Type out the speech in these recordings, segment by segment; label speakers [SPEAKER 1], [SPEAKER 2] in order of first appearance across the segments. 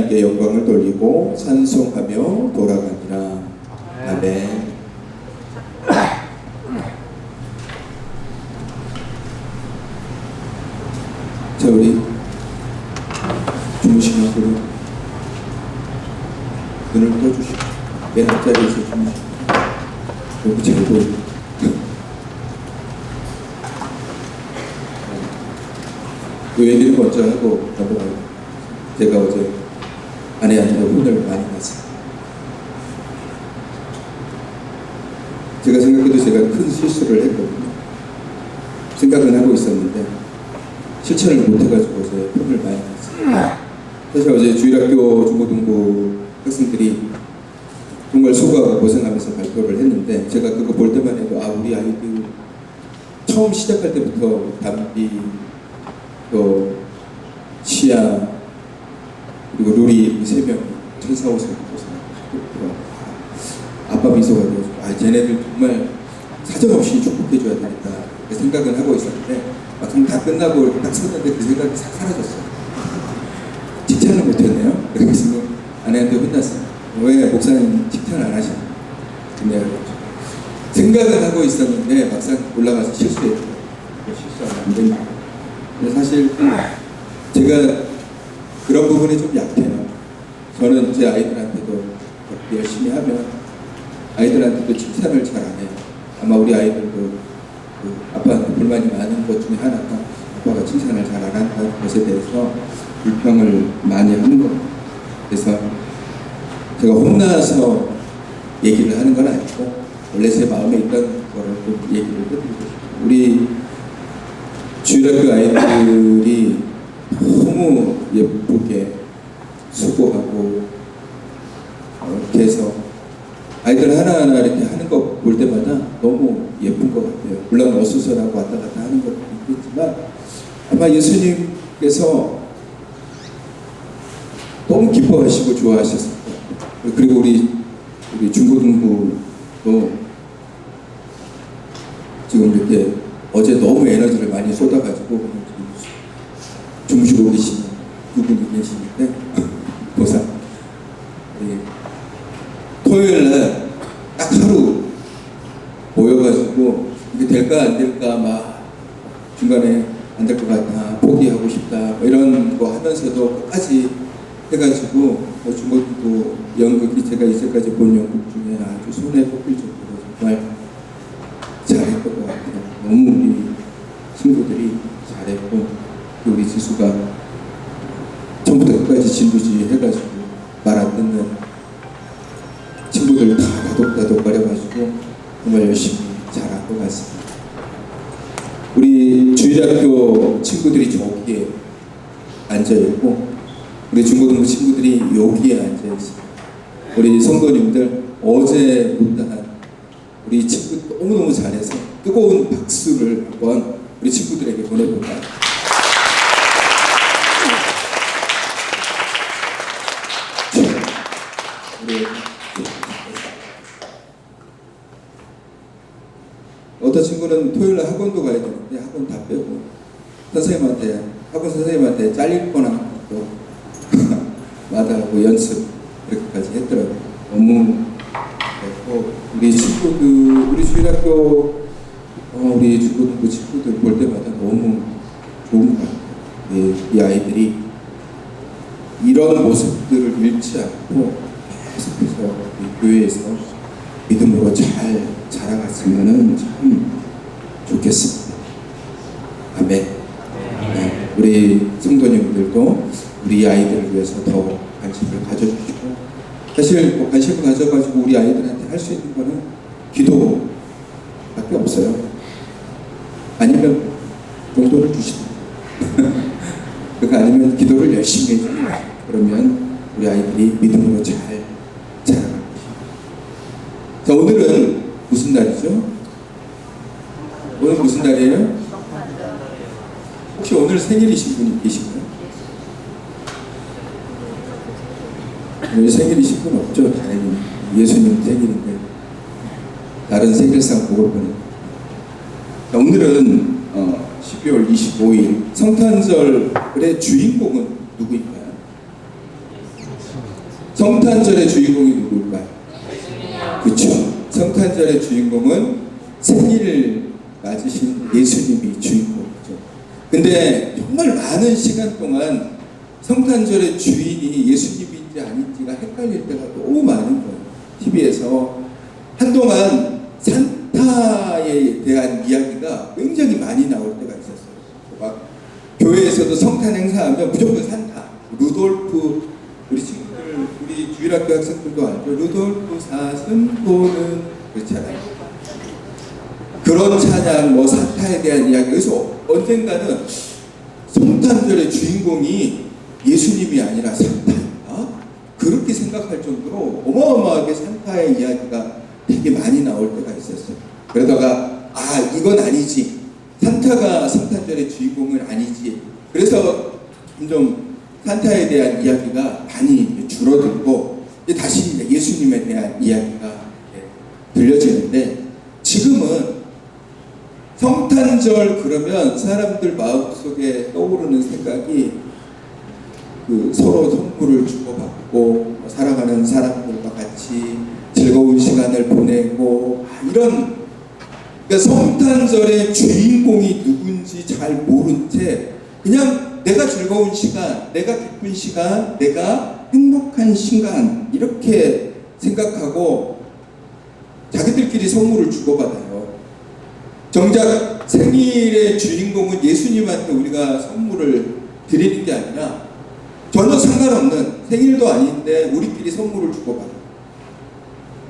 [SPEAKER 1] 하나님께 영광을 돌리고 찬송하며 돌아가니라. 아멘. 자, 우리 주무시는 분은 눈을 떠주시고 맨 앞자리에서 주무시고 여기 잘 보이고 그 얘기를 먼저 하고 넘어가요. 제가 어제 아내한테 혼을 많이 났어요. 제가 생각해도 제가 큰 실수를 했거든요. 생각은 하고 있었는데 실천을 못해가지고 어제 혼을 많이 났어요. 사실 어제 주일학교 중고등부 학생들이 정말 수고하고 고생하면서 발표를 했는데 제가 그거 볼 때만 해도 우리 아이들 처음 시작할 때부터 담비 또 시아 그리고 루리 세 명 천사옷을 입고서 아빠 미소가 되어서 쟤네들 정말 사정없이 축복해줘야 되겠다 생각은 하고 있었는데 막상 다 끝나고 딱 섰는데 그 생각이 싹 사라졌어요. 칭찬을 못했네요. 그래서 아내한테 혼났어요. 왜 목사님 칭찬 안 하시나? 근데 생각은 하고 있었는데 막상 올라가서 실수했어요. 실수하면 안 됩니다. 근데 사실 제가 그런 부분이 좀 약해요. 저는 제 아이들한테도 열심히 하면 아이들한테도 칭찬을 잘 안 해요. 아마 우리 아이들도 아빠한테 불만이 많은 것 중에 하나가 아빠가 칭찬을 잘 안 한다는 것에 대해서 불평을 많이 하는 겁니다. 그래서 제가 혼나서 얘기를 하는 건 아니고 원래 제 마음에 있던 거를 좀 얘기를 해드리고 싶어요. 우리 주일학교 아이들이 너무 예쁘게 수고하고 이렇게 해서 아이들 하나하나 이렇게 하는 거 볼 때마다 너무 예쁜 것 같아요. 물론 어수선하고 왔다 갔다 하는 것도 있겠지만 아마 예수님께서 너무 기뻐하시고 좋아하셨을 거예요. 그리고 우리 중고등부도 지금 이렇게 어제 너무 에너지를 많이 쏟아가지고 주무시고 계시는 부분이 계시는데 보상 토요일날 딱 하루 모여가지고 이게 될까 안 될까 막 중간에 안 될 것 같아 포기하고 싶다 이런 거 하면서도 끝까지 해가지고 중고등부 연극이 제가 이제까지 본 연극 중에 아주 손에 꼽힐 정도로 정말 잘했던 것 같아요. 너무 우리 친구들이 잘했고 우리 지수가 처음부터 끝까지 진두지 해가지고 말 안 듣는 친구들 다 다독거려가지고 정말 열심히 잘한 것 같습니다. 우리 주일학교 친구들이 저기에 앉아있고 우리 중고등부 친구들이 여기에 앉아있습니다. 우리 성도님들 어제 못다한 우리 친구 너무너무 잘해서 뜨거운 박수를 한번 우리 친구들에게 보내볼까요? 어떤 친구는 토요일날 학원도 가야 되는데 학원 다 빼고 학원 선생님한테 잘릴 뻔한 것도 마다하고 연습 그렇게까지 했더라고요. 너무 됐고 우리 친구들 우리 주일학교 우리 중고등부 친구들 볼 때마다 너무 좋은 것 같아요. 이 아이들이 이런 모습들을 잃지 않고 계속해서 교회에서 믿음으로 잘 자라갔으면 참 좋겠습니다. 아멘. 네, 우리 성도님들도 우리 아이들을 위해서 더 관심을 가져주시고 사실 관심을 가져가지고 우리 아이들한테 할 수 있는 거는 기도밖에 없어요. 아니면 용돈을 주시다. 그거 아니면 기도를 열심히 해주고 그러면 우리 아이들이 믿음으로 잘 자라갈 것입니다. 자, 오늘은 무슨 날이죠? 오늘 무슨 날이에요? 혹시 오늘 생일이신 분이 계신가요? 오늘 생일이신 분 없죠? 다행히 예수님 생일인데 다른 생일상 복을 보내요. 오늘은 12월 25일 성탄절의 주인공은 누구인가요? 성탄절의 주인공이 누굴까요? 그렇죠. 성탄절의 주인공은 생일을 맞으신 예수님이 주인공이죠. 근데 정말 많은 시간 동안 성탄절의 주인이 예수님인지 아닌지가 헷갈릴 때가 너무 많은 거예요. TV에서 한동안 산타에 대한 이야기가 굉장히 많이 나올 때가 있었어요. 막 교회에서도 성탄 행사하면 무조건 산타, 루돌프, 우리 친구들, 우리 주일학교 학생들도 알죠. 루돌프 사슴보는 그렇잖아요. 그런 찬양, 뭐 산타에 대한 이야기. 그래서 언젠가는 성탄절의 주인공이 예수님이 아니라 산타인가? 그렇게 생각할 정도로 어마어마하게 산타의 이야기가 되게 많이 나올 때가 있었어요. 그러다가 이건 아니지. 산타가 성탄절의 주인공은 아니지. 그래서 좀 산타에 대한 이야기가 많이 줄어들고 다시 예수님에 대한 이야기가 들려지는데, 지금은 성탄절 그러면 사람들 마음속에 떠오르는 생각이 서로 선물을 주고받고 사랑하는 사람들과 같이 즐거운 시간을 보내고 이런, 그러니까 성탄절의 주인공이 누군지 잘 모른 채 그냥 내가 즐거운 시간, 내가 기쁜 시간, 내가 행복한 시간 이렇게 생각하고 자기들끼리 선물을 주고받아요. 정작 생일의 주인공은 예수님한테 우리가 선물을 드리는 게 아니라 전혀 상관없는, 생일도 아닌데 우리끼리 선물을 주고받아요.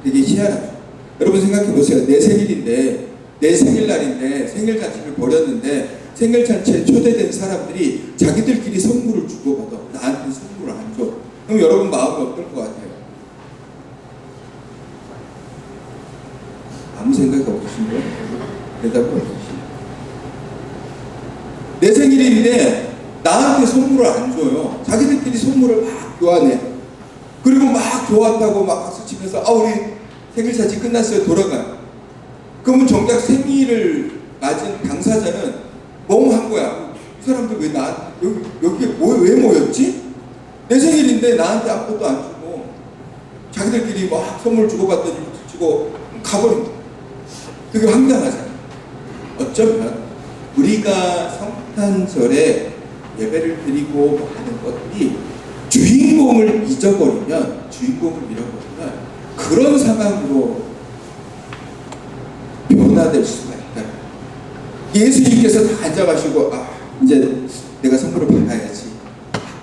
[SPEAKER 1] 되게 희한하죠. 여러분 생각해 보세요. 내 생일인데, 내 생일날인데 생일 잔치를 벌였는데 생일 잔치에 초대된 사람들이 자기들끼리 선물을 주고받아. 나한테 선물을 안 줘. 그럼 여러분 마음이 어떨 것 같아요? 아무 생각이 없으신 거예요? 대답을 해주시죠. 내 생일인데 나한테 선물을 안 줘요. 자기들끼리 선물을 막 교환해. 그리고 막 좋았다고 막 박수 치면서 우리 생일 잔치 끝났어요. 돌아가요. 그러면 정작 생일을 맞은 당사자는 멍한 거야. 이 사람들 왜 여기에 왜 모였지? 내 생일인데 나한테 아무것도 안 주고 자기들끼리 막 선물 주고받더니 박수 치고 가버립니다. 그게 황당하잖아요. 어쩌면 우리가 성탄절에 예배를 드리고 하는 것들이 주인공을 잊어버리면, 주인공을 잃어버리면 그런 상황으로 변화될 수가 있다. 예수님께서 다 앉아가시고 이제 내가 선물을 받아야지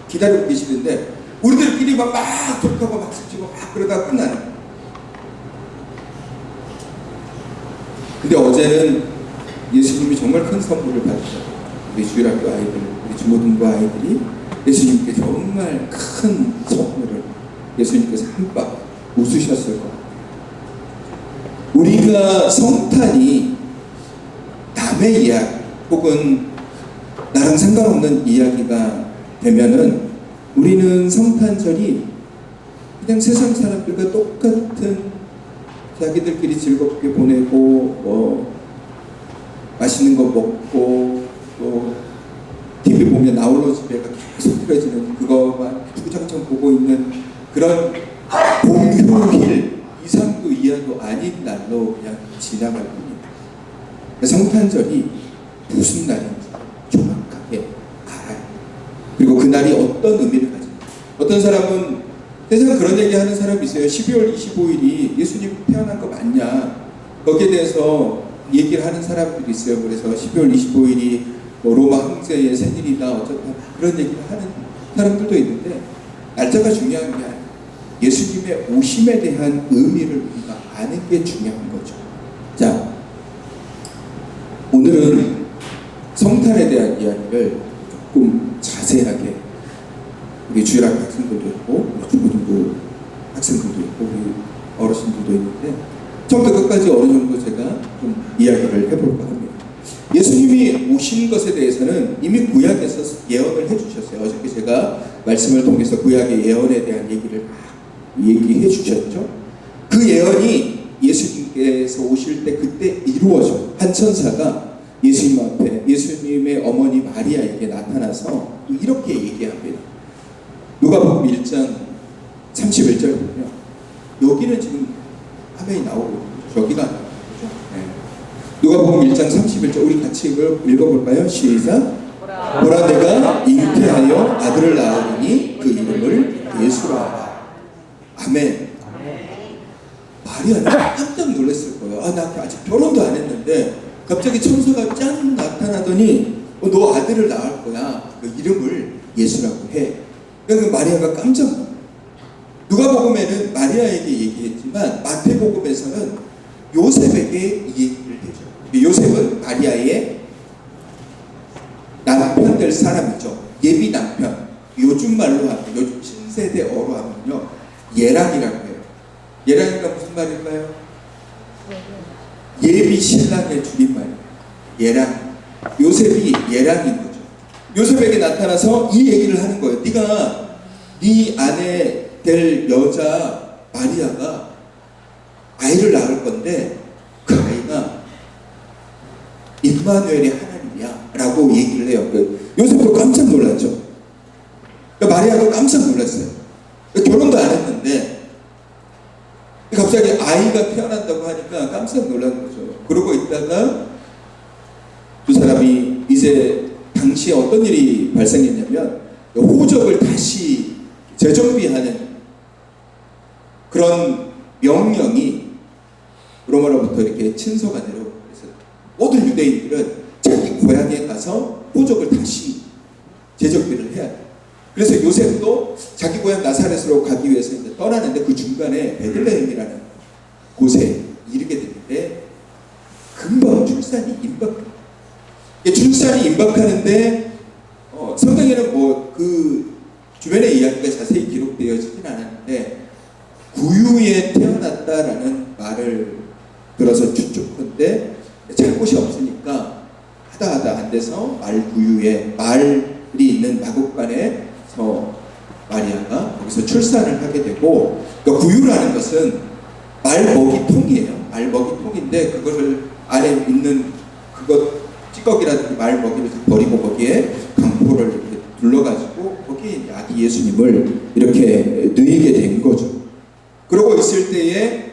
[SPEAKER 1] 기다리고 계시는데 우리들끼리 막 독하고 막 스치고 그러다가 끝나는 거예요. 근데 어제는 예수님이 정말 큰 선물을 받으셨어요. 우리 주일학교 아이들, 우리 중고등부 아이들이 예수님께 정말 큰 선물을, 예수님께서 한박 웃으셨을 것 같아요. 우리가 성탄이 남의 이야기 혹은 나랑 상관없는 이야기가 되면은 우리는 성탄절이 그냥 세상 사람들과 똑같은, 자기들끼리 즐겁게 보내고 맛있는 거 먹고 또 TV 보면 나홀로 집에가 계속 틀어지는 그거만 주구장창 보고 있는 그런 공휴일 이상도 이하도 아닌 날로 그냥 지나갈 뿐입니다. 성탄절이 무슨 날인지 정확하게 알아요. 그리고 그 날이 어떤 의미를 가지고, 어떤 사람은 세상 그런 얘기 하는 사람이 있어요. 12월 25일이 예수님 태어난 거 맞냐, 거기에 대해서 얘기를 하는 사람들이 있어요. 그래서 12월 25일이 로마 황제의 생일이다 어쩌다 그런 얘기를 하는 사람들도 있는데, 날짜가 중요한 게 아니에요. 예수님의 오심에 대한 의미를 우리가 아는 게 중요한 거죠. 자, 오늘은 성탄에 대한 이야기를 조금 자세하게, 우리 주일학교 학생들도 있고 우리 중고등부 학생들도 있고 우리 어르신들도 있는데 처음부터 끝까지 어느 정도 제가 좀 이야기를 해볼까 합니다. 예수님이 오신 것에 대해서는 이미 구약에서 예언을 해주셨어요. 어저께 제가 말씀을 통해서 구약의 예언에 대한 얘기를 얘기해 주셨죠. 그 예언이 예수님께서 오실 때 그때 이루어져. 한 천사가 예수님 앞에, 예수님의 어머니 마리아에게 나타나서 이렇게 얘기합니다. 누가복음 1장 31절 보면 여기는 지금 화면이 나오고 있죠. 저기가 안 나오고 있죠. 네. 누가복음 1장 31절 우리 같이 읽어볼까요? 시작. 보라 내가 잉태하여 아들을 낳으니 그 이름을 예수라 하라. 아멘. 마리아는 깜짝 놀랐을 거예요. 나 아직 결혼도 안 했는데 갑자기 천사가 짠 나타나더니 너 아들을 낳을 거야. 그 이름을 예수라고 해. 그러니까 마리아가 깜짝 놀라요. 누가복음에는 마리아에게 얘기했지만 마태복음에서는 요셉에게 이 얘기를 해줘요. 요셉은 마리아의 남편 될 사람이죠. 예비 남편. 요즘 말로 하면, 요즘 신세대어로 하면요, 예랑이라고 해요. 예랑이가 무슨 말일까요? 예비 신랑의 줄임말이에요. 예랑. 요셉이 예랑인 거죠. 요셉에게 나타나서 이 얘기를 하는 거예요. 네가 네 아내 될 여자 마리아가 아이를 낳을 건데 그 아이가 임마누엘의 하나님이야 라고 얘기를 해요. 요셉도 깜짝 놀랐죠. 마리아도 깜짝 놀랐어요. 결혼도 안 했는데 갑자기 아이가 태어난다고 하니까 깜짝 놀란 거죠. 그러고 있다가 두 사람이 이제 당시에 어떤 일이 발생했냐면 호적을 다시 재정비하는 그런 명령이 로마로부터 이렇게 친서가 내려오고, 그래서 모든 유대인들은 자기 고향에 가서 호적을 다시 재정비를 해야 돼요. 그래서 요셉도 자기 고향 나사렛으로 가기 위해서 이제 떠나는데 그 중간에 베들레헴이라는 곳에 이르게 되는데 금방 출산이 임박해요. 출산이 임박하는데 성경에는 뭐 그 주변의 이야기가 자세히 기록되어지진 않았는데 구유에 태어났다라는 말을 들어서 추측컨대 잘 곳이 없으니까 하다 안 돼서 말구유에 말이 있는 마국간에서 마리아가 거기서 출산을 하게 되고, 그러니까 구유라는 것은 말먹이통이에요. 말먹이통인데 그것을 안에 있는 그것 찌꺼기라든지 말 먹이를 버리고 거기에 강포를 이렇게 둘러가지고 거기에 아기 예수님을 이렇게 누이게 된 거죠. 그러고 있을 때에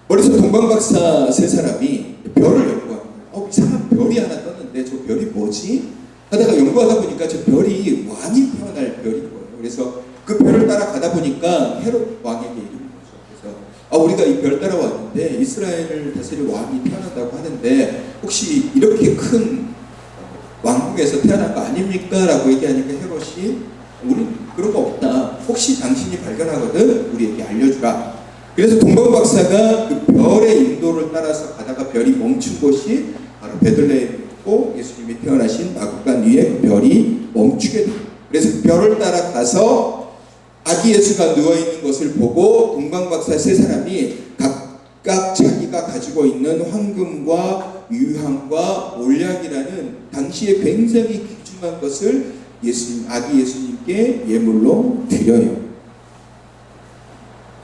[SPEAKER 1] 머리서 동방박사 세 사람이 별을 연구합니다. 이상한 별이 하나 떴는데 저 별이 뭐지? 하다가 연구하다 보니까 저 별이 왕이 태어날 별인 거예요. 그래서 그 별을 따라가다 보니까 헤롯 왕에게 이른 거죠. 그래서 우리가 이 별 따라왔는데 이스라엘을 다스릴 왕이 태어난다고 하는데 혹시 이렇게 큰 왕국에서 태어난 거 아닙니까? 라고 얘기하니까 헤롯이 우린 그런 거 없다. 혹시 당신이 발견하거든 우리에게 알려주라. 그래서 동방박사가 그 별의 인도를 따라서 가다가 별이 멈춘 곳이 바로 베들레헴이었고 예수님이 태어나신 마국간 위에 그 별이 멈추게 됩니다. 그래서 그 별을 따라가서 아기 예수가 누워있는 것을 보고 동방박사 세 사람이 각각 자기가 가지고 있는 황금과 유향과 몰약이라는 당시에 굉장히 귀중한 것을 아기 예수님께 예물로 드려요.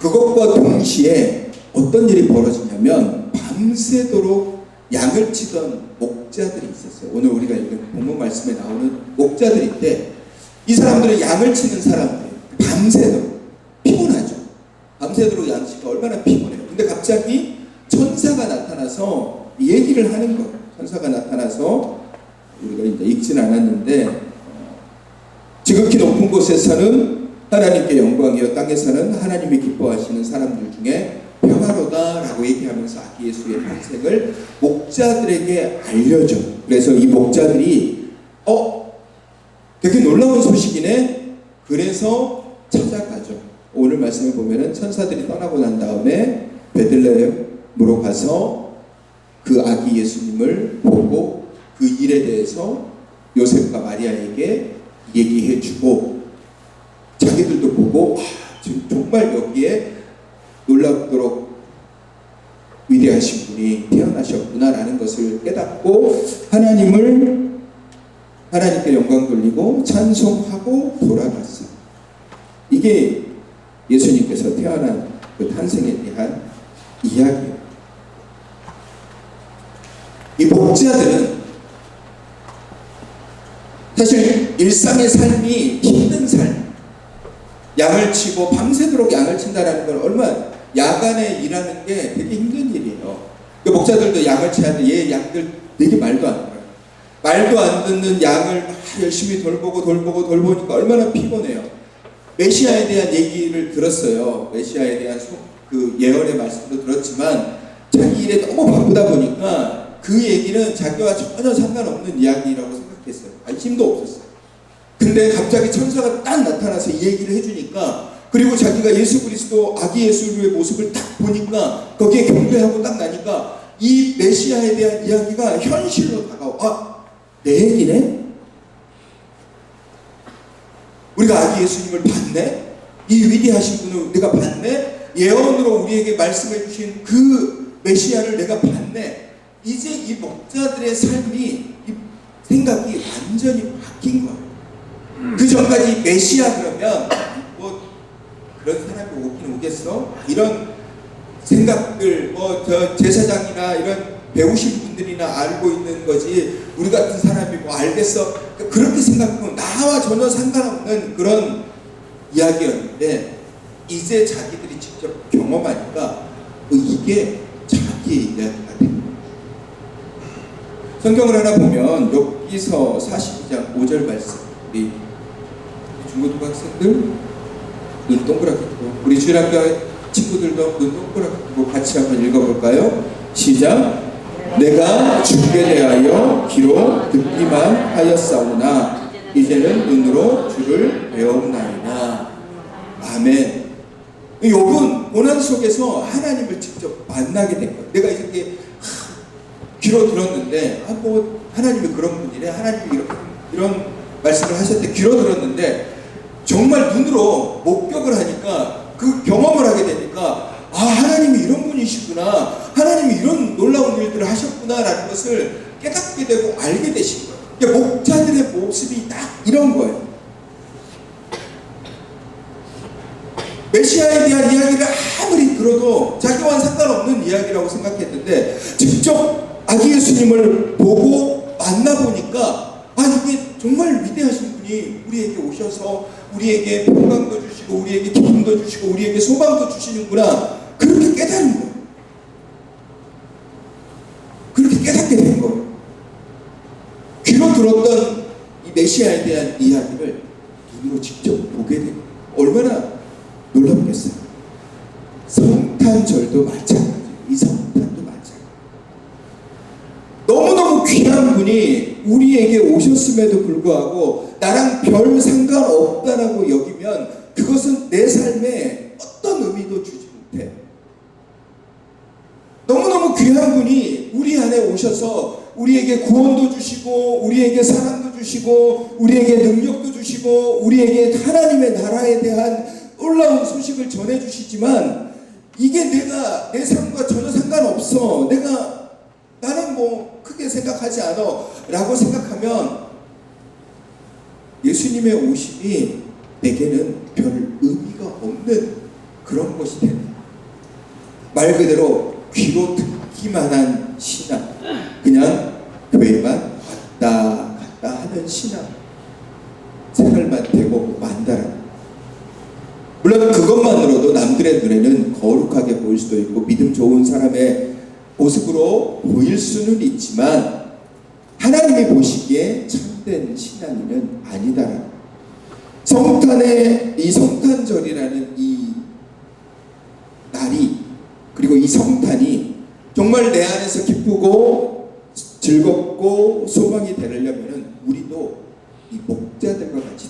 [SPEAKER 1] 그것과 동시에 어떤 일이 벌어지냐면 밤새도록 양을 치던 목자들이 있었어요. 오늘 우리가 읽은 본문 말씀에 나오는 목자들인데 이 사람들은 양을 치는 사람들이에요. 밤새도록 피곤하죠. 밤새도록 양 치가 얼마나 피곤해요. 근데 갑자기 천사가 나타나서 얘기를 하는 거예요. 천사가 나타나서 우리가 이제 읽진 않았는데 지극히 높은 곳에서는 하나님께 영광이요 땅에서는 하나님이 기뻐하시는 사람들 중에 평화로다 라고 얘기하면서 아기 예수의 탄생을 목자들에게 알려줘. 그래서 이 목자들이 되게 놀라운 소식이네. 그래서 찾아가죠. 오늘 말씀을 보면은 천사들이 떠나고 난 다음에 베들레헴으로 가서 그 아기 예수님을 보고 그 일에 대해서 요셉과 마리아에게 얘기해주고 자기들도 보고 지금 정말 여기에 놀랍도록 위대하신 분이 태어나셨구나라는 것을 깨닫고 하나님께 영광 돌리고 찬송하고 돌아갔어요. 이게 예수님께서 태어난 그 탄생에 대한 이야기예요. 이 목자들은 사실 일상의 삶이 힘든 삶, 양을 치고 밤새도록 양을 친다라는 건 얼마나 야간에 일하는 게 되게 힘든 일이에요. 그 목자들도 양을 쳐야 돼. 얘 양들 되게 말도 안 들어요. 말도 안 듣는 양을 막 열심히 돌보니까 얼마나 피곤해요. 메시아에 대한 얘기를 들었어요. 메시아에 대한 그 예언의 말씀도 들었지만 자기 일에 너무 바쁘다 보니까 그 얘기는 자기와 전혀 상관없는 이야기라고 생각했어요. 관심도 없었어요. 근데 갑자기 천사가 딱 나타나서 이 얘기를 해주니까, 그리고 자기가 예수 그리스도 아기 예수의 모습을 딱 보니까 거기에 경배하고 딱 나니까 이 메시아에 대한 이야기가 현실로 다가와. 아, 내 얘기네? 우리가 아기 예수님을 봤네? 이 위대하신 분을 내가 봤네? 예언으로 우리에게 말씀해 주신 그 메시아를 내가 봤네? 이제 이 목자들의 삶이, 이 생각이 완전히 바뀐 거예요. 그 전까지 메시아 그러면 뭐 그런 사람이 오긴 오겠어? 이런 생각들, 뭐 저 제사장이나 이런 배우신 분들이나 알고 있는 거지, 우리 같은 사람이 뭐 알겠어? 그렇게 생각하면 나와 전혀 상관없는 그런 이야기였는데, 이제 자기들이 직접 경험하니까 이게 자기의 이야기가 됩니다. 성경을 하나 보면 욥기서 42장 5절 말씀, 우리 중고등부 학생들 눈 동그랗게 뜨고 우리 주일학교 친구들도 눈 동그랗게 뜨고 같이 한번 읽어볼까요? 시작. 내가 주께 대하여 귀로 듣기만 하였사오나 이제는 눈으로 주를 배웠나이다. 아멘. 욥은 고난 속에서 하나님을 직접 만나게 된 거예요. 내가 이렇게 귀로 들었는데, 뭐 하나님이 그런 분이래, 하나님이 이런 말씀을 하셨대, 귀로 들었는데 정말 눈으로 목격을 하니까, 그 경험을 하게 되니까, 아, 하나님이 이런 분이시구나, 하나님이 이런 놀라운 일들을 하셨구나라는 것을 깨닫게 되고 알게 되신 거예요. 그러니까 목자들의 모습이 딱 이런 거예요. 메시아에 대한 이야기를 아무리 들어도 자기와는 상관없는 이야기라고 생각했는데, 직접 아기 예수님을 보고 만나보니까, 아, 이게 정말 위대하신 분이 우리에게 오셔서 우리에게 평강도 주시고 우리에게 기쁨도 주시고 우리에게 소망도 주시는구나, 그렇게 깨달은 거예요. 그렇게 깨닫게 된 거예요. 귀로 들었던 이 메시아에 대한 이야기를 눈으로 직접 보게 된 거예요. 얼마나 놀랍겠어요. 성탄절도 마찬가지예요. 이 성탄도 마찬가지예요. 너무너무 귀한 분이 우리에게 오셨음에도 불구하고 나랑 별 상관없다라고 여기면 그것은 내 삶에 어떤 의미도 주지 못해. 너무너무 귀한 분이 우리 안에 오셔서 우리에게 구원도 주시고 우리에게 사랑도 주시고 우리에게 능력도 주시고 우리에게 하나님의 나라에 대한 놀라운 소식을 전해주시지만, 이게 내가 내 삶과 전혀 상관없어, 나는 뭐 크게 생각하지 않아 라고 생각하면 예수님의 오심이 내게는 별 의미가 없는 그런 것이 됩니다. 말 그대로 귀로 듣기만 한 신앙, 그냥 교회만 왔다 갔다 하는 신앙 생활만 되고 만다라. 물론 그것만으로도 남들의 눈에는 거룩하게 보일 수도 있고 믿음 좋은 사람의 모습으로 보일 수는 있지만, 하나님이 보시기에 참된 신앙인은 아니다. 성탄의 이 성탄절이라는 이 날이, 그리고 이 성탄이 정말 내 안에서 기쁘고 즐겁고 소망이 되려면 우리도 이 목자들과 같이,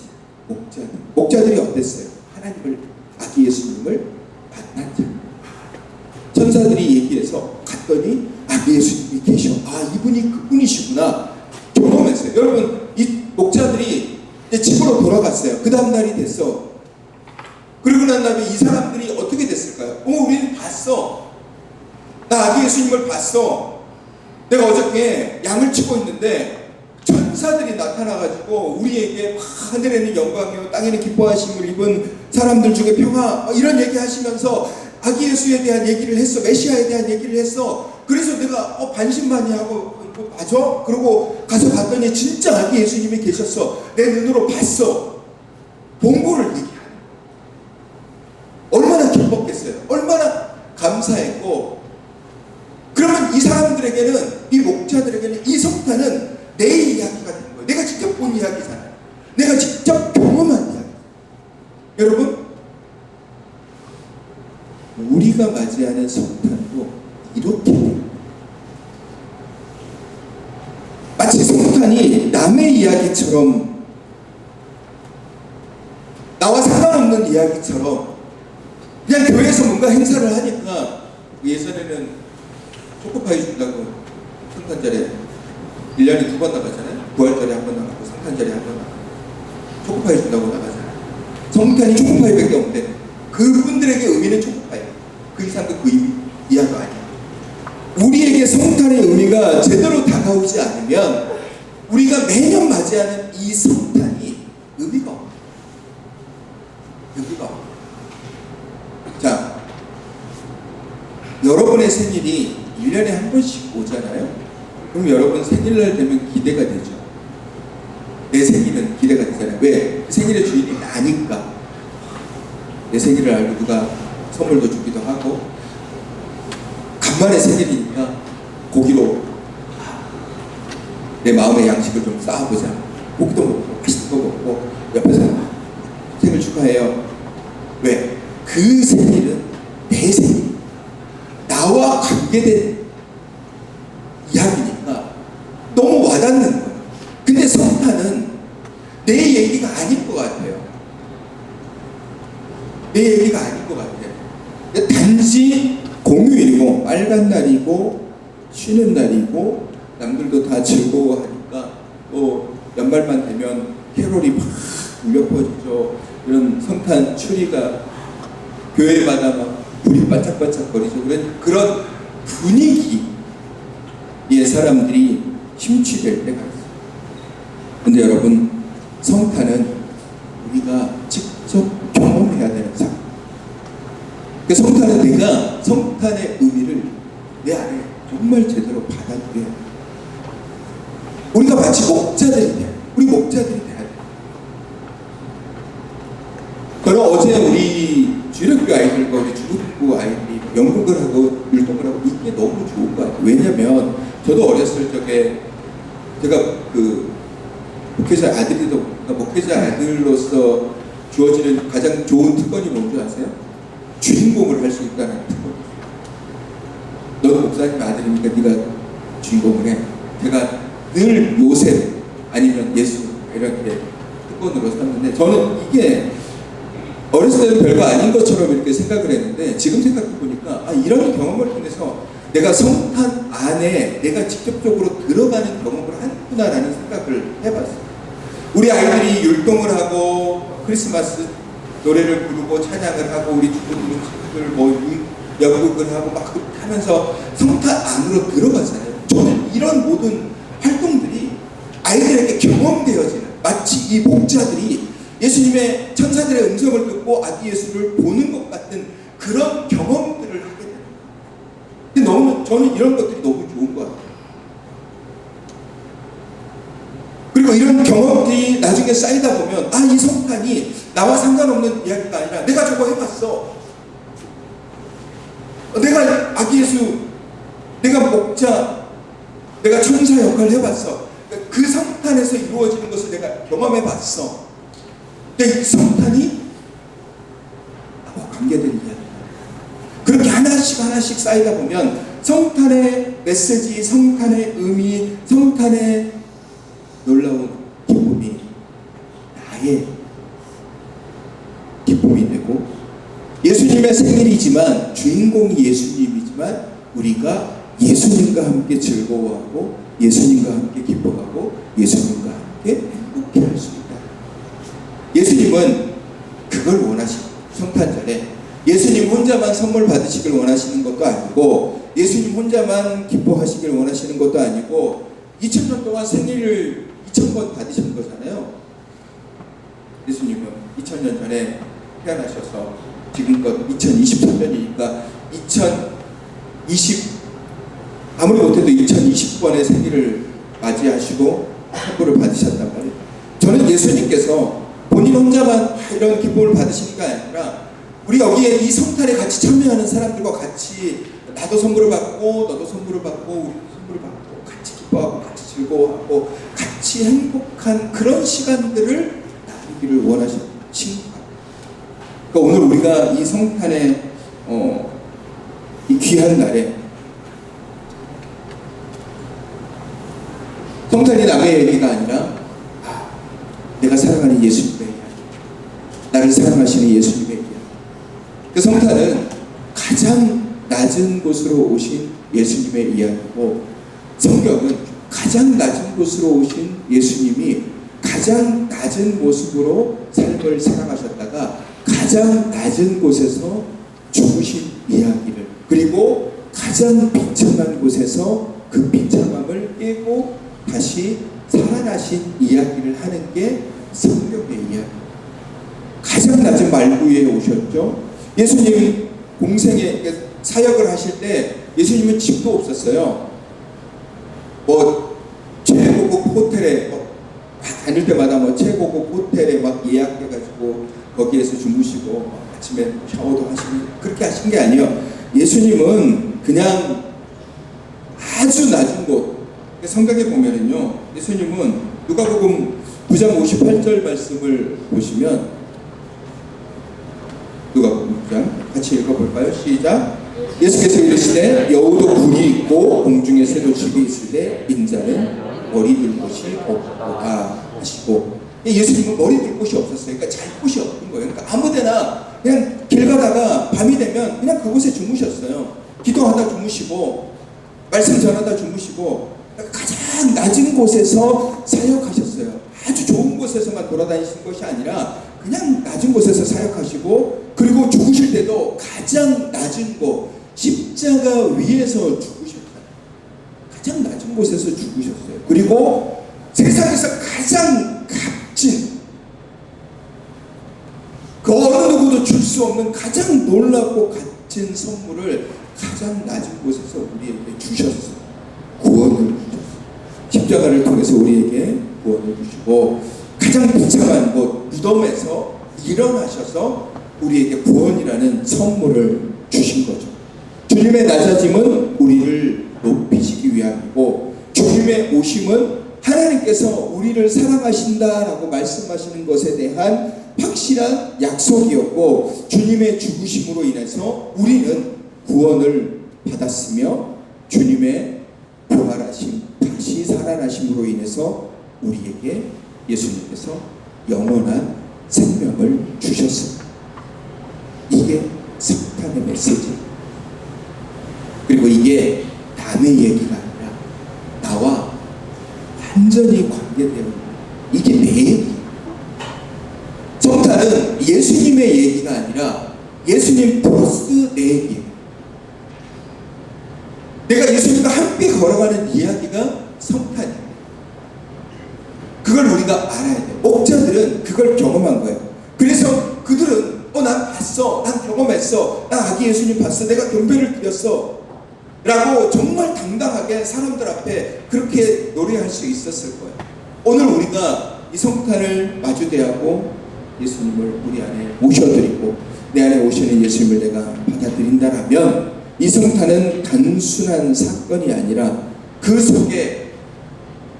[SPEAKER 1] 목자들이 어땠어요? 하나님을, 아기 예수님을 만난 자. 천사들이 얘기해서 갔더니 아기 예수님이 계셔. 아, 이분이 그분이시구나 경험했어요. 여러분, 이 목자들이 이제 집으로 돌아갔어요. 그 다음 날이 됐어. 그리고 난 다음에 이 사람들이 어떻게 됐을까요? 우리는 봤어. 나 아기 예수님을 봤어. 내가 어저께 양을 치고 있는데 천사들이 나타나가지고 우리에게 하늘에는 영광이요 땅에는 기뻐하심을 입은 사람들 중에 평화, 이런 얘기 하시면서 아기 예수에 대한 얘기를 했어. 메시아에 대한 얘기를 했어. 그래서 내가 반신반의하고 맞아? 그러고 가서 봤더니 진짜 아기 예수님이 계셨어. 내 눈으로 봤어. 본 거를 얘기하는. 기뻤겠어요. 얼마나 감사했고. 그러면 이 사람들에게는, 이 목자들에게는 이 성탄은 내 이야기가 되는 거예요. 내가 직접 본 이야기잖아요. 내가 직접 경험한 이야기. 여러분, 우리가 맞이하는 성탄도 이렇게 돼요. 마치 성탄이 남의 이야기처럼, 나와 상관없는 이야기처럼, 그냥 교회에서 뭔가 행사를 하니까, 예전에는 초코파이 준다고 성탄절에 1년에 2번 나가잖아요. 9월절에 한 번 나가고 성탄절에 한 번 나가고 초코파이 준다고 나가잖아요. 성탄이 초코파이밖에 없는데 그분들에게 의미는 초코파이, 그 이상도 그 이하가 아니에요. 우리에게 성탄의 의미가 제대로 다가오지 않으면 우리가 매년 맞이하는 이 성탄이 의미가 없어요. 의미가 없어요. 자, 여러분의 생일이 1년에 한 번씩 오잖아요. 그럼 여러분 생일날 되면 기대가 되죠. 내 생일은 기대가 되잖아요. 왜? 생일의 주인이 나니까. 내 생일을 알고 누가 선물도 주기도 하고, 간만에 생일이니까 고기로 내 마음의 양식을 좀 쌓아보자. 고기도 먹고 맛있는 거 먹고 옆에서 생일 축하해요. 왜? 그 생일은 내 생일, 나와 관계된 이야기니까 너무 와닿는 거예요. 근데 성탄은 내 얘기가 아닐 것 같아요. 내 얘기가 아닐 것 같아요. 단지 공휴일이고 빨간 날이고 쉬는 날이고 남들도 다 즐거워하니까 또 연말만 되면 캐롤이 막 울려 퍼지죠. 이런 성탄 추리가 교회마다 막 불이 반짝반짝거리죠. 그런 분위기에 사람들이 심취될 때가 있어요. 근데 여러분, 성탄은 우리가 직접 경험해야 되는 삶. 그 성탄은 내가 성탄의 의미를 내 안에 정말 제대로 받아들여야 돼요. 우리가 마치 목자들이 돼요. 우리 목자들이 돼야 돼요. 저는 어제 우리 주일학교 아이들과 우리 중학교 아이들이 연극을 하고 율동을 하고 이게 너무 좋은 것 같아요. 왜냐면 저도 어렸을 적에 제가 그 목회자 아들이다 보니까 목회자 아들로서 주어지는 가장 좋은 특권이 뭔지 아세요? 주인공을 할 수 있다는 특권. 너는 목사님 아들이니까 네가 주인공을 해. 제가 늘 요셉 아니면 예수 이렇게 특권으로 샀는데, 저는 이게 어렸을 때는 별거 아닌 것처럼 이렇게 생각을 했는데 지금 생각해 보니까 이런 경험을 통해서 내가 성탄 안에 내가 직접적으로 들어가는 경험을 했구나라는 생각을 해봤어요. 우리 아이들이 율동을 하고 크리스마스 노래를 부르고 찬양을 하고 우리 친구들 뭐 연극을 하고 막 하면서 성탄 안으로 들어가잖아요. 저는 이런 모든 활동들이 아이들에게 경험되어지는, 마치 이 목자들이 예수님의 천사들의 음성을 듣고 아기 예수를 보는 것 같은 그런 경험들을 하게 됩니다. 근데 저는 이런 것들이 너무 좋은 것 같아요. 그리고 이런 경험들이 나중에 쌓이다 보면 이 성탄이 나와 상관없는 이야기가 아니라 내가 저거 해봤어. 내가 아기 예수, 내가 목자, 내가 천사 역할을 해봤어. 그 성탄에서 이루어지는 것을 내가 경험해봤어. 근데 이 성탄이 나와 관계된 이야기. 그렇게 하나씩 쌓이다 보면 성탄의 메시지, 성탄의 의미, 성탄의 놀라운 기쁨이 나의 기쁨이 되고, 예수님의 생일이지만 주인공이 예수님이지만 우리가 예수님과 함께 즐거워하고 예수님과 함께 기뻐하고 예수님과 함께 행복해할 수 있다. 예수님은 그걸 원하시고, 성탄절에 예수님 혼자만 선물 받으시길 원하시는 것도 아니고 예수님 혼자만 기뻐하시길 원하시는 것도 아니고 2000년 동안 생일을 2000번 받으신 거잖아요. 예수님은 2000년 전에 태어나셔서 지금껏 2023년이니까 아무리 못해도 2020번의 생일을 맞이하시고 선물을 받으셨단 말이에요. 저는 예수님께서 본인 혼자만 이런 기쁨을 받으시는 게 아니라 우리 여기에 이 성탄에 같이 참여하는 사람들과 같이 나도 선물을 받고 너도 선물을 받고 우리도 선물을 받고 같이 기뻐하고 같이 즐거워하고 같이 행복한 그런 시간들을 나누기를 원하시는 친구가. 그러니까 오늘 우리가 이 성탄의 이 귀한 날에 성탄이 남의 얘기가 아니라 내가 사랑하는 예수님의 이야기, 나를 사랑하시는 예수님의 이야기. 그 성탄은 가장 낮은 곳으로 오신 예수님의 이야기고, 성경은 가장 낮은 곳으로 오신 예수님이 가장 낮은 모습으로 삶을 살아가셨다가 가장 낮은 곳에서 죽으신 이야기를, 그리고 가장 비참한 곳에서 그 비참함을 깨고 다시 살아나신 이야기를 하는 게 성경의 이야기. 가장 낮은 말구에 오셨죠. 예수님 공생에 사역을 하실 때 예수님은 집도 없었어요. 최고급 호텔에 다닐 때마다 최고급 호텔에 예약해가지고 거기에서 주무시고 아침에 샤워도 하시고 그렇게 하신 게 아니에요. 예수님은 그냥 아주 낮은 곳. 성경에 보면은요, 예수님은 누가복음 9장 58절 말씀을 보시면, 누가복음 9장 같이 읽어볼까요? 시작. 예수께서 이르시되 여우도 굴이 있고 공중에 새도 집이 있으되 인자는 머리 들 곳이 없도다 하시고, 예수님은 머리 들 곳이 없었어요. 그러니까 잘 곳이 없는 거예요. 그러니까 아무데나 그냥 길 가다가 밤이 되면 그냥 그곳에 주무셨어요. 기도하다 주무시고 말씀 전하다 주무시고 가장 낮은 곳에서 사역하셨어요. 아주 좋은 곳에서만 돌아다니시는 것이 아니라 그냥 낮은 곳에서 사역하시고, 그리고 죽으실 때도 가장 낮은 곳, 십자가 위에서 죽으셨어요. 가장 낮은 곳에서 죽으셨어요. 그리고 세상에서 가장 값진, 그 어느 누구도 줄 수 없는 가장 놀랍고 값진 선물을 가장 낮은 곳에서 우리에게 주셨어요. 구원을 주셨어요. 십자가를 통해서 우리에게 구원을 주시고, 가장 비참한 곳 무덤에서 일어나셔서 우리에게 구원이라는 선물을 주신 거죠. 주님의 낮아짐은 우리를 높이시기 위함이고, 주님의 오심은 하나님께서 우리를 사랑하신다라고 말씀하시는 것에 대한 확실한 약속이었고, 주님의 죽으심으로 인해서 우리는 구원을 받았으며, 주님의 부활하심, 다시 살아나심으로 인해서 우리에게 예수님께서 영원한 생명을 주셨습니다. 이게 성탄의 메시지. 그리고 이게 남의 얘기가 아니라 나와 완전히 관계되어 있는, 이게 내 얘기. 성탄은 예수님의 얘기가 아니라 예수님 플러스 내 얘기. 내가 예수님과 함께 걸어가는 이야기가 성탄이에요. 그걸 우리가 알아야 돼요. 목자들은 그걸 경험한 거예요. 그래서 그들은 난 봤어, 난 경험했어, 나 아기 예수님 봤어, 내가 경배를 드렸어 라고 정말 당당하게 사람들 앞에 그렇게 노래할 수 있었을 거예요. 오늘 우리가 이 성탄을 마주대하고 예수님을 우리 안에 모셔드리고 내 안에 오시는 예수님을 내가 받아들인다라면, 이 성탄은 단순한 사건이 아니라 그 속에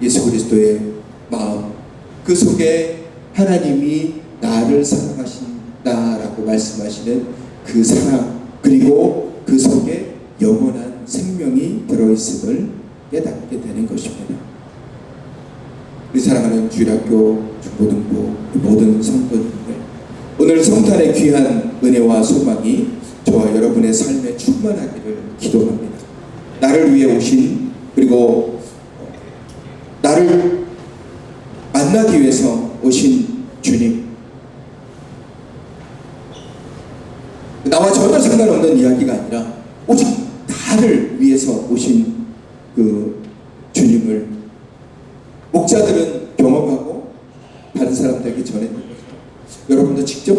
[SPEAKER 1] 예수 그리스도의 마음, 그 속에 하나님이 나를 사랑하신다라고 말씀하시는 그 사랑, 그리고 그 속에 영원한 생명이 들어있음을 깨닫게 되는 것입니다. 우리 사랑하는 주일학교, 중고등부 모든 성도님들, 오늘 성탄의 귀한 은혜와 소망이 저와 여러분의 삶에 충만하기를 기도합니다. 나를 위해 오신, 그리고 나를 만나기 위해서 오신 주님, 나와 전혀 상관없는 이야기가 아니라 오직 나를 위해서 오신 그 주님을 목자들은 경험하고 다른 사람들에게 전했던 거죠. 여러분도 직접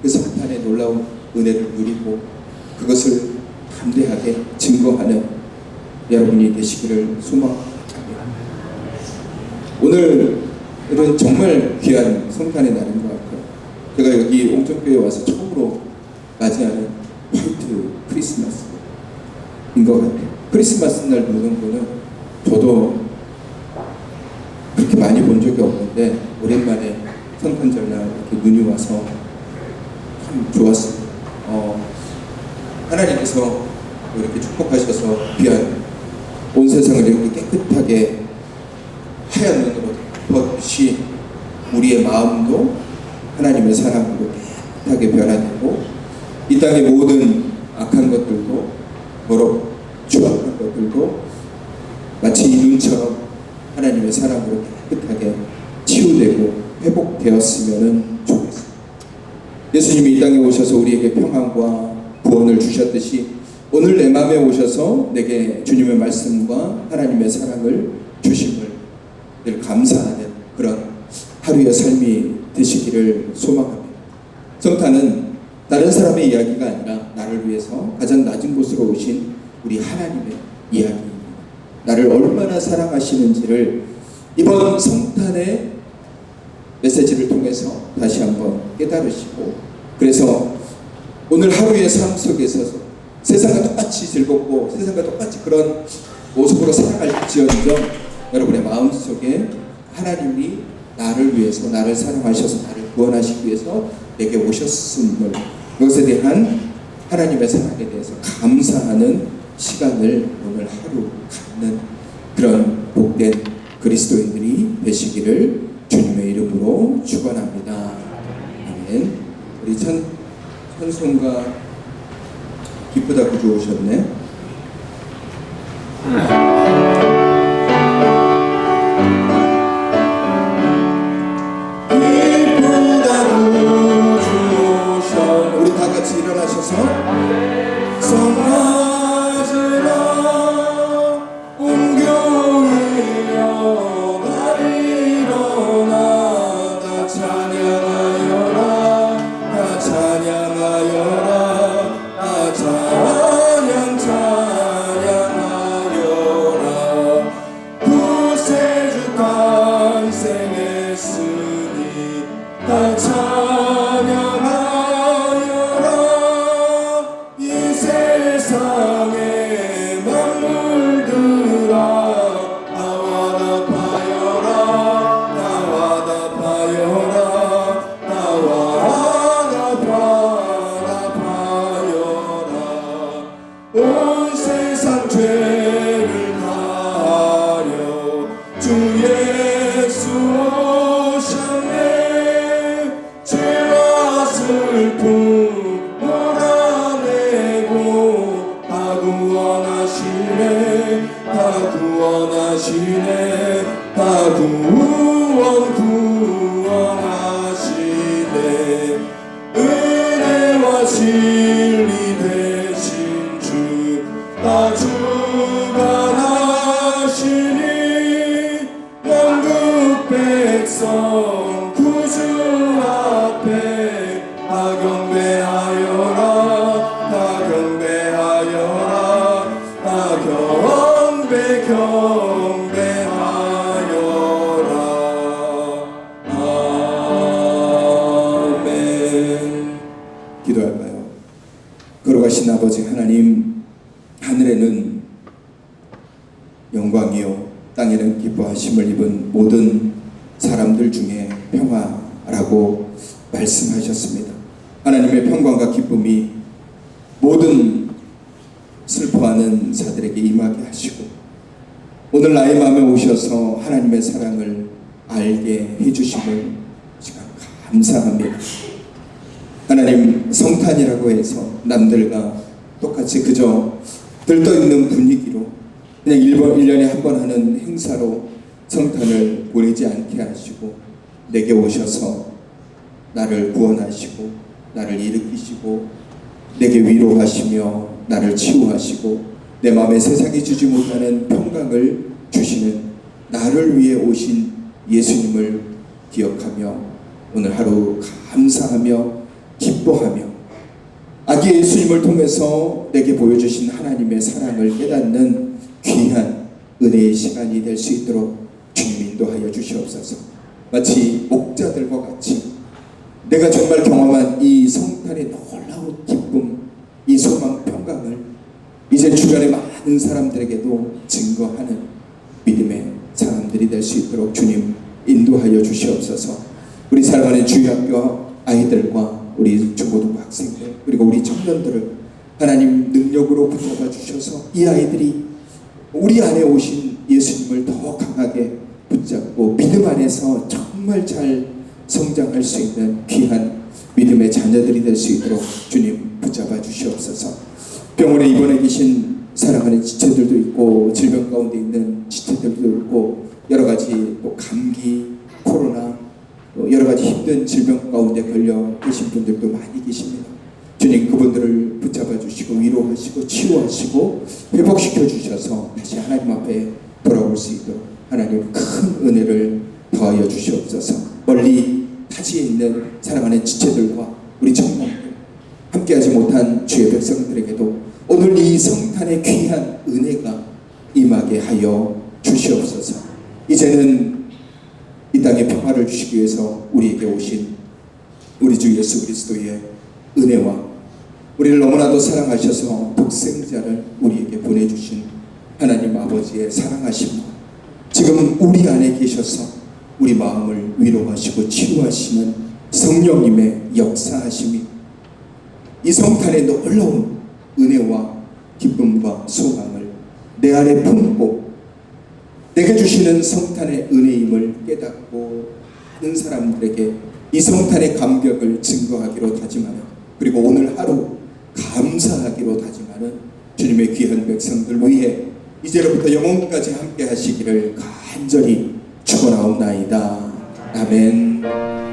[SPEAKER 1] 그 성탄의 놀라운 은혜를 누리고 그것을 담대하게 증거하는 여러분이 되시기를 소망합니다. 오늘은 정말 귀한 성탄의 날인 것 같아요. 제가 여기 옹정교회에 와서 처음으로 맞이하는 화이트 크리스마스인 것 같아요. 크리스마스 날 노는 거는 저도 그렇게 많이 본 적이 없는데 오랜만에 성탄절날 이렇게 눈이 와서 참 좋았습니다. 하나님께서 이렇게 축복하셔서 귀한 온 세상을 이렇게 깨끗하게 하얀 눈으로 덮어주시 우리의 마음도 하나님의 사랑으로 깨끗하게 변화되고 이 땅의 모든 악한 것들도 더럽 추악한 것들도 마치 이 눈처럼 하나님의 사랑으로 깨끗하게 치유되고 회복되었으면 좋겠습니다. 예수님이 이 땅에 오셔서 우리에게 평안과 구원을 주셨듯이 오늘 내 마음에 오셔서 내게 주님의 말씀과 하나님의 사랑을 주심을 늘 감사하는 그런 하루의 삶이 되시기를 소망합니다. 성탄은 다른 사람의 이야기가 아니라 나를 위해서 가장 낮은 곳으로 오신 우리 하나님의 이야기입니다. 나를 얼마나 사랑하시는지를 이번 성탄의 메시지를 통해서 다시 한번 깨달으시고, 그래서 오늘 하루의 삶 속에서 세상과 똑같이 즐겁고 세상과 똑같이 그런 모습으로 살아갈지언정 여러분의 마음속에 하나님이 나를 위해서, 나를 사랑하셔서 나를 구원하시기 위해서 내게 오셨음을, 그것에 대한 하나님의 사랑에 대해서 감사하는 시간을 오늘 하루 갖는 그런 복된 그리스도인들이 되시기를 주님의 이름으로 축원합니다. 아멘. 우리 찬송가 기쁘다 구주 오셨네. 기쁘다 구주 오셨네. 우리 다 같이 일어나셔서 성가시라 옮겨오려 다 일어나 다 찬양하여라 다 찬양하여라 다 찬양하여라 구세주 탄생했으니 다 찬양하여라 이 세상의 만물들아 나와 답하여라 나와 답하여라 나와 답하여라 온 세상 죄를 다하려 주 예수 오셨네 죄와 슬픔 몰아내고 다 구원하시네 다 구원하시네 다 구원하시네 은혜와 진리 되신 주 다 주관하시니 영국 백성 구주 앞에 다 경배하여라 다 경배하여라 다 경배하여라. 아멘. 기도할까요? 걸어가신 아버지 하나님, 하늘에는 영광이요 땅에는 기뻐하심을 입은 모든 사람들 중에 평화라고 말씀하셨습니다. 하나님의 평강과 기쁨이 모든 슬퍼하는 자들에게 임하게 하시고 오늘 나의 마음에 오셔서 하나님의 사랑을 알게 해주심을 제가 감사합니다. 하나님, 성탄이라고 해서 남들과 똑같이 그저 들떠있는 분위기로 그냥 1년에 한 번 하는 행사로 성탄을 보내지 않게 하시고 내게 오셔서 나를 구원하시고 나를 일으키시고 내게 위로하시며 나를 치유하시고 내 마음에 세상이 주지 못하는 평강을 주시는 나를 위해 오신 예수님을 기억하며 오늘 하루 감사하며 기뻐하며 아기 예수님을 통해서 내게 보여주신 하나님의 사랑을 깨닫는 귀한 은혜의 시간이 될 수 있도록 주님 인도하여 주시옵소서. 마치 목자들과 같이 내가 정말 경험한 이 성탄의 놀라운 기쁨, 이제 주변의 많은 사람들에게도 증거하는 믿음의 사람들이 될 수 있도록 주님 인도하여 주시옵소서. 우리 사랑하는 주일학교 아이들과 우리 중고등부 학생들 그리고 우리 청년들을 하나님 능력으로 붙잡아 주셔서 이 아이들이 우리 안에 오신 예수님을 더 강하게 붙잡고 믿음 안에서 정말 잘 성장할 수 있는 귀한 믿음의 자녀들이 될 수 있도록 주님 붙잡아 주시옵소서. 병원에 입원해 계신 사랑하는 지체들도 있고 질병 가운데 있는 지체들도 있고 여러 가지 또 감기, 코로나 또 여러 가지 힘든 질병 가운데 걸려 계신 분들도 많이 계십니다. 주님 그분들을 붙잡아 주시고 위로하시고 치유하시고 회복시켜 주셔서 다시 하나님 앞에 돌아올 수 있도록 하나님 큰 은혜를 더하여 주시옵소서. 멀리 타지에 있는 사랑하는 지체들과 우리 청년들 함께하지 못한 주의 백성들에게도 오늘 이 성탄의 귀한 은혜가 임하게 하여 주시옵소서. 이제는 이 땅에 평화를 주시기 위해서 우리에게 오신 우리 주 예수 그리스도의 은혜와 우리를 너무나도 사랑하셔서 독생자를 우리에게 보내주신 하나님 아버지의 사랑하심과 지금 우리 안에 계셔서 우리 마음을 위로하시고 치유하시는 성령님의 역사하심이 이 성탄의 놀라운 은혜와 기쁨과 소망을 내 안에 품고 내게 주시는 성탄의 은혜임을 깨닫고 많은 사람들에게 이 성탄의 감격을 증거하기로 다짐하는 그리고 오늘 하루 감사하기로 다짐하는 주님의 귀한 백성들 위해 이제로부터 영원까지 함께 하시기를 간절히 축원하옵나이다. 아멘.